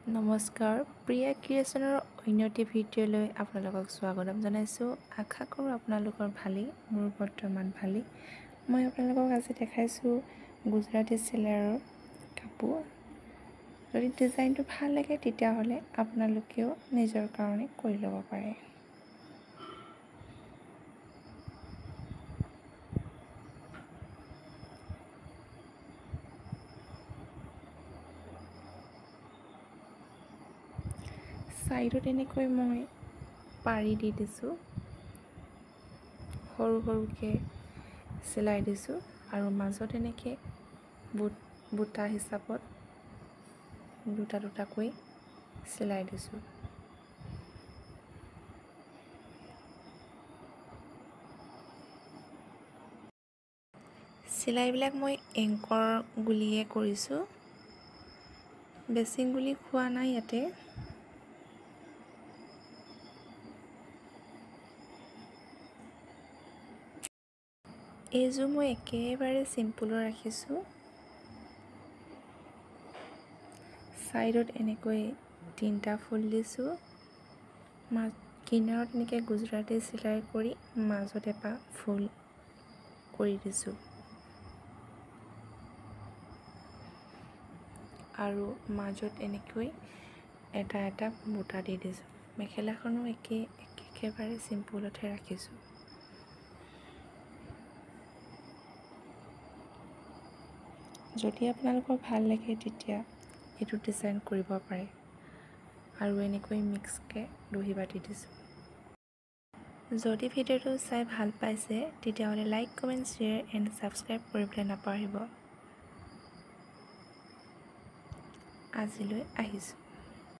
নমস্কাৰ, প্ৰিয়া ক্ৰিয়েশ্যনৰ অন্য এটি ভিডিঅ'লৈ আপোনালোকক স্বাগতম জনাইছোঁ। আশা কৰোঁ আপোনালোকৰ ভালেই, মোৰ বৰ্তমান ভালেই। মই আপোনালোকক আজি দেখাইছোঁ গুজৰাটী চিলাইৰ কাপোৰ। যদি ডিজাইনটো ভাল লাগে তেতিয়াহ'লে আপোনালোকেও নিজৰ কাৰণে কৰি ল'ব পাৰে। ছাইডত এনেকৈ মই পাৰি দি দিছোঁ, সৰু সৰুকৈ চিলাই দিছোঁ আৰু মাজত এনেকৈ বুটা হিচাপত দুটা দুটাকৈ চিলাই দিছোঁ। চিলাইবিলাক মই এংকৰ গুলিয়ে কৰিছোঁ, বেচিং গুলি খোৱা নাই ইয়াতে। এইযোৰ মই একেবাৰে চিম্পুলৰ ৰাখিছোঁ। ছাইডত এনেকৈ 3টা ফুল দিছোঁ, কিনাৰত এনেকৈ গুজৰাটী চিলাই কৰি মাজত এপাহ ফুল কৰি দিছোঁ আৰু মাজত এনেকৈ এটা এটা বুটা দি দিছোঁ। মেখেলাখনো একেবাৰে চিম্পুলতহে ৰাখিছোঁ। যদি আপোনালোকৰ ভাল লাগে তেতিয়া এইটো ডিজাইন কৰিব পাৰে আৰু এনেকৈ মিক্সকৈ দহি বাতি দিছোঁ। যদি ভিডিঅ'টো চাই ভাল পাইছে তেতিয়াহ'লে like, comment, share and subscribe কৰিবলৈ নাপাহৰিব। আজিলৈ আহিছোঁ।